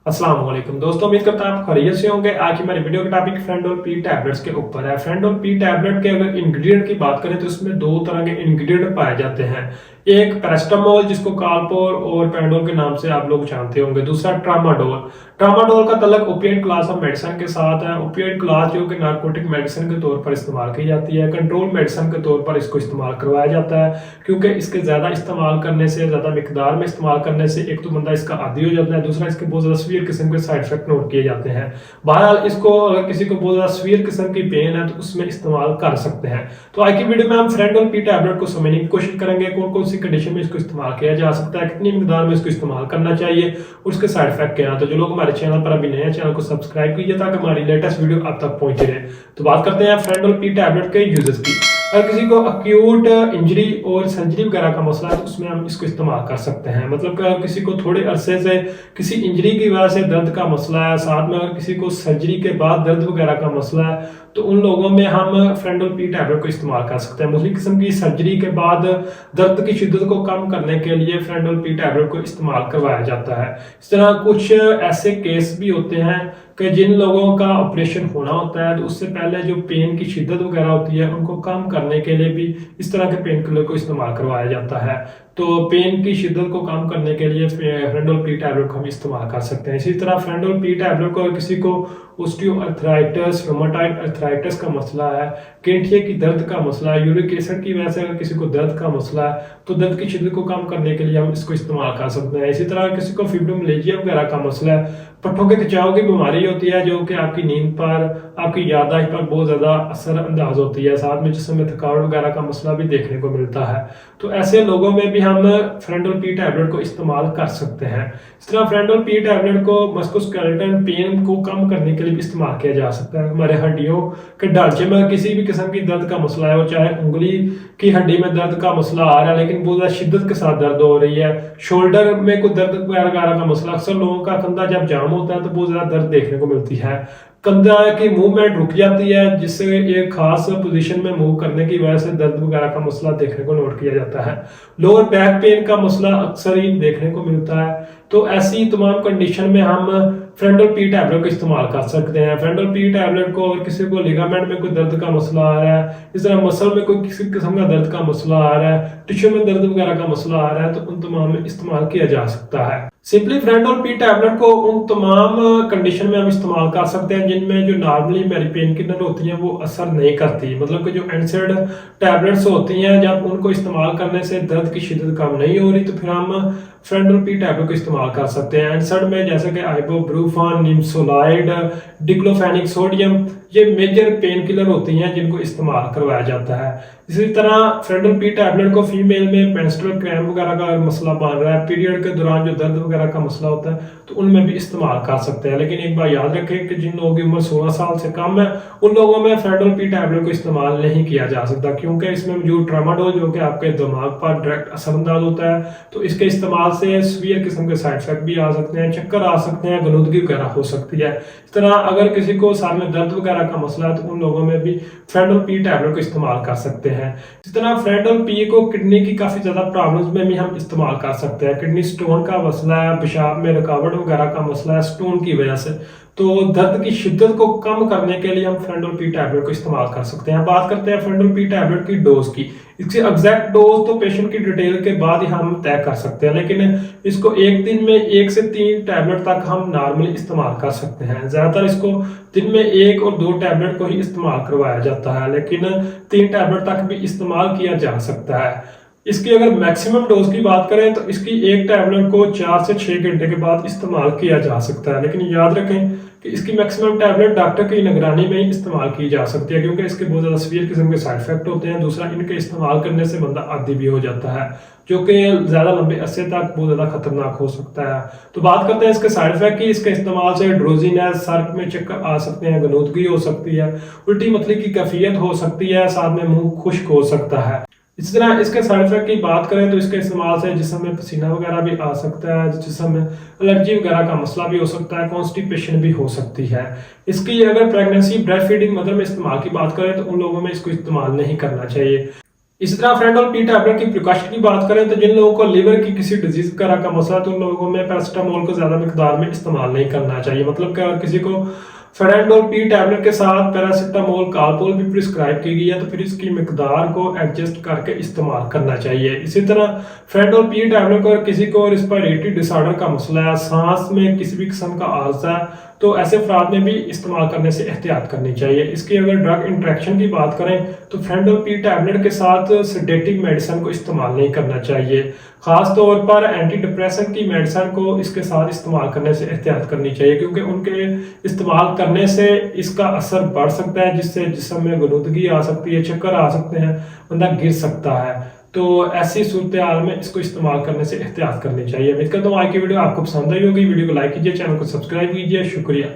अस्सलाम वालेकुम दोस्तों, उम्मीद करता हूं आप खैरियत से होंगे। आज की हमारी वीडियो का टॉपिक फ्रेंडोल पी टैबलेट्स के ऊपर है। फ्रेंडोल पी टैबलेट के अगर इंग्रेडिएंट की बात करें तो इसमें दो तरह के इंग्रेडिएंट पाए जाते हैं। एक पैरास्टामोल जिसको कालपोर और पैंडोल के नाम से आप लोग जानते होंगे, दूसरा ट्रामाडोल। ट्रामाडोल का तल्लुक ओपिएट क्लास ऑफ मेडिसिन के साथ है। ओपिएट क्लास जो कि नार्कोटिक मेडिसिन के तौर पर इस्तेमाल की जाती है, कंट्रोल मेडिसिन के तौर पर इसको इस्तेमाल करवाया जाता है, क्योंकि इसके ज्यादा इस्तेमाल करने से, ज्यादा मिकदार में इस्तेमाल करने से एक तो बंदा इसका आदी हो जाता है, दूसरा इसके बहुत ज्यादा सीवियर किस्म के साइड इफेक्ट नोट किए जाते हैं। बहरहाल इसको अगर किसी को बहुत ज्यादा सीवियर किस्म की पेन है तो उसमें इस्तेमाल कर सकते हैं। तो आज की वीडियो में हम फ्रेंडोल पी टैबलेट को समझने की कोशिश करेंगे, कौन कौन सी कंडीशन में इसको इस्तेमाल किया जा सकता है, कितनी मिकदार में इसको इस्तेमाल करना चाहिए, उसके साइड इफेक्ट क्या है। तो जो लोग हमारे चैनल पर अभी नए हैं, चैनल को सब्सक्राइब कीजिए ताकि हमारी लेटेस्ट वीडियो आप तक पहुंचे रहे। तो बात करते हैं फ्रेंडोल पी टैबलेट के यूजेस की। अगर किसी को अक्यूट इंजरी और सर्जरी वगैरह का मसला है तो उसमें हम इसको इस्तेमाल कर सकते हैं। मतलब कि अगर किसी को थोड़े अरसे से किसी इंजरी की वजह से दर्द का मसला है, साथ में अगर किसी को सर्जरी के बाद दर्द वगैरह का मसला है, तो उन लोगों में हम फ्रेंडोल पी टैबलेट को इस्तेमाल कर सकते हैं। मुख्तलिफ किस्म की सर्जरी के बाद दर्द की शिद्दत को कम करने के लिए फ्रेंडोल पी टैबलेट को इस्तेमाल करवाया जाता है। इस तरह कुछ ऐसे केस भी होते हैं कि जिन लोगों का ऑपरेशन होना होता है तो उससे पहले जो पेन की शिद्दत वगैरह होती है उनको कम करने के लिए भी इस तरह के पेन किलर को इस्तेमाल करवाया जाता है। तो पेन की शिद्दत को कम करने के लिए फ्रेंडोल पी टैबलेट को हम इस्तेमाल कर सकते हैं। इसी तरह फ्रेंडोल पी टैबलेट को किसी को ऑस्टियोआर्थराइटिस, रोमेटॉइड अर्थराइटिस का मसला है, गठिए की दर्द का मसला है, यूरिक एसिड की वजह से अगर किसी को दर्द का मसला है तो दर्द की शिद्दत को कम करने के लिए हम इसको इस्तेमाल कर सकते हैं। इसी तरह किसी को फिब्रोमियाल्जिया वगैरह का मसला है, पट्टों के खिंचाव की बीमारी होती है जो कि आपकी नींद पर, आपकी याददाश्त पर बहुत ज्यादा असर अंदाज होती है, साथ में जिस्म में थकावट वगैरह का मसला भी देखने को मिलता है। तो ऐसे लोगों में भी हम फ्रेंडोल पी टैबलेट को इस्तेमाल कर सकते हैं। इस तरह फ्रेंडोल पी टैबलेट को मस्कुलोस्केलेटल पेन को कम करने के लिए भी इस्तेमाल किया जा सकता है। हमारे हड्डियों के ढांचे में किसी भी किस्म की दर्द का मसला है, और चाहे उंगली की हड्डी में दर्द का मसला आ रहा है लेकिन बहुत ज्यादा शिद्दत के साथ दर्द हो रही है, शोल्डर में कोई दर्द वगैरह का मसला, अक्सर लोगों का कंधा जब जाम होता है तो बहुत ज्यादा दर्द देखने को मिलती है, कंधा की मूवमेंट रुक जाती है जिससे एक खास पोजीशन में मूव करने की वजह से दर्द वगैरह का मसला देखने को नोट किया जाता है। लोअर बैक पेन का मसला अक्सर ही देखने को मिलता है। तो ऐसी तमाम कंडीशन में हम फ्रेंडोल पी टैबलेट को इस्तेमाल कर सकते हैं। फ्रेंडोल पी टैबलेट को और किसी को लिगामेंट में कोई दर्द का मसला आ रहा है, इस तरह मसल में कोई किसी किस्म का दर्द का मसला आ रहा है, टिश्यू में दर्द वगैरह का मसला आ रहा है, तो उन तमाम में इस्तेमाल किया जा सकता है। सिंपली फ्रेंडोल पी टैबलेट को उन तमाम कंडीशन में हम इस्तेमाल कर सकते हैं जिनमें जो नॉर्मली मेरी पेन किलर होती हैं वो असर नहीं करती। मतलब कि जो एनसेड टैबलेट्स होती हैं, जब उनको इस्तेमाल करने से दर्द की शिद्दत कम नहीं हो रही तो फिर हम फ्रेंडोल पी टैबलेट को इस्तेमाल कर सकते हैं। एनसेड में जैसे कि आइबोब्रूफन, निम्सोलाइड, डिक्लोफेनिक सोडियम, ये मेजर पेन किलर होती हैं जिनको इस्तेमाल करवाया जाता है। इसी तरह फ्रेंडोल पी टैबलेट को फीमेल में मेंस्ट्रुअल क्रैम्प वगैरह का मसला बन रहा है, पीरियड के दौरान जो दर्द वगैरह का मसला होता है तो उनमें भी इस्तेमाल कर सकते हैं। लेकिन एक बार याद रखें कि जिन लोगों की उम्र 16 साल से कम है उन लोगों में फ्रेंडोल पी टैबलेट को इस्तेमाल नहीं किया जा सकता, क्योंकि इसमें मौजूद ट्रामाडोल जो कि आपके दिमाग पर डायरेक्ट असरअंदाज होता है, तो इसके इस्तेमाल से सीवियर किस्म के साइड इफेक्ट भी आ सकते हैं, चक्कर आ सकते हैं, गनुदगी वगैरह हो सकती है। इस तरह अगर किसी को सर में दर्द वगैरह का मसला है तो उन लोगों में भी फ्रेंडोल पी टैबलेट को इस्तेमाल कर सकते हैं। इस तरह फ्रेंडोल पी को किडनी की काफी ज्यादा प्रॉब्लम्स में भी हम इस्तेमाल कर सकते हैं। किडनी स्टोन का मसला है, पेशाब में रुकावट वगैरह का मसला है स्टोन की वजह से, तो दर्द की शिद्दत को कम करने के लिए हम फ्रेंडोल पी टैबलेट को इस्तेमाल कर सकते हैं। बात करते हैं फ्रेंडोल पी टैबलेट की डोज की। इसकी एग्जैक्ट डोज तो पेशेंट की डिटेल के बाद ही हम तय कर सकते हैं, लेकिन इसको एक दिन में 1 से 3 टैबलेट तक हम नॉर्मली इस्तेमाल कर सकते हैं। ज्यादातर इसको दिन में 1 और 2 टैबलेट को ही इस्तेमाल करवाया जाता है, लेकिन 3 टैबलेट तक भी इस्तेमाल किया जा सकता है। इसकी अगर मैक्सिमम डोज की बात करें तो इसकी एक टैबलेट को 4 से 6 घंटे के बाद इस्तेमाल किया जा सकता है, लेकिन याद रखें कि इसकी मैक्सिमम टैबलेट डॉक्टर की निगरानी में ही इस्तेमाल की जा सकती है, क्योंकि इसके बहुत ज़्यादा सीवियर किस्म के साइड इफेक्ट होते हैं। दूसरा, इनके इस्तेमाल करने से बंदा आदी भी हो जाता है, जो कि ज़्यादा लंबे अरसे तक बहुत ज़्यादा खतरनाक हो सकता है। तो बात करते हैं इसके साइड इफेक्ट की। इसके इस्तेमाल से ड्रोजीनेस, सर में चक्कर आ सकते हैं, गनुदगी हो सकती है, उल्टी मतली की कैफियत हो सकती है, साथ में मुंह खुश्क हो सकता है। इस तरह इसके साइड इफेक्ट की बात करें तो इसके इस्तेमाल से जिस्म में पसीना वगैरह भी आ सकता है, जिस्म में एलर्जी वगैरह का मसला भी हो सकता है, कॉन्स्टिपेशन भी हो सकती है। इसकी अगर प्रेगनेंसी ब्रेस्ट फीडिंग मदर में इस्तेमाल की बात करें तो उन लोगों में इसको इस्तेमाल नहीं करना चाहिए। इसी तरह फ्रेंड पी टैबलेट की प्रिकॉशन की बात करें तो जिन लोगों को लिवर की किसी डिजीज वगैरह का मसला है तो उन लोगों में पैरासिटामोल को ज्यादा मिकदार में इस्तेमाल नहीं करना चाहिए। मतलब कि अगर किसी को फेरेंडोल पी टैबलेट के साथ पैरासिटामोल कालपोल भी प्रिस्क्राइब की गई है तो फिर इसकी मिकदार को एडजस्ट करके इस्तेमाल करना चाहिए। इसी तरह फेरेंडोल पी टैबलेट को किसी को रिस्पिरेटरी डिसऑर्डर का मसला है, सांस में किसी भी किस्म का आर्जा है, तो ऐसे अफराद में भी इस्तेमाल करने से एहतियात करनी चाहिए। इसकी अगर ड्रग इंट्रैक्शन की बात करें तो फेरेंडोल पी टैबलेट के साथ सेडेटिव मेडिसिन को इस्तेमाल नहीं करना चाहिए। खास तौर पर एंटी डिप्रेशन की मेडिसिन को इसके साथ इस्तेमाल करने से एहतियात करनी चाहिए, क्योंकि उनके इस्तेमाल करने से इसका असर बढ़ सकता है, जिससे जिस्म में गलूदगी आ सकती है, चक्कर आ सकते हैं, बंदा गिर सकता है। तो ऐसी सूरत हाल में इसको इस्तेमाल करने से एहतियात करनी चाहिए। उम्मीद करता हूँ आज की वीडियो आपको पसंद आई होगी। वीडियो को लाइक कीजिए, चैनल को सब्सक्राइब कीजिए। शुक्रिया।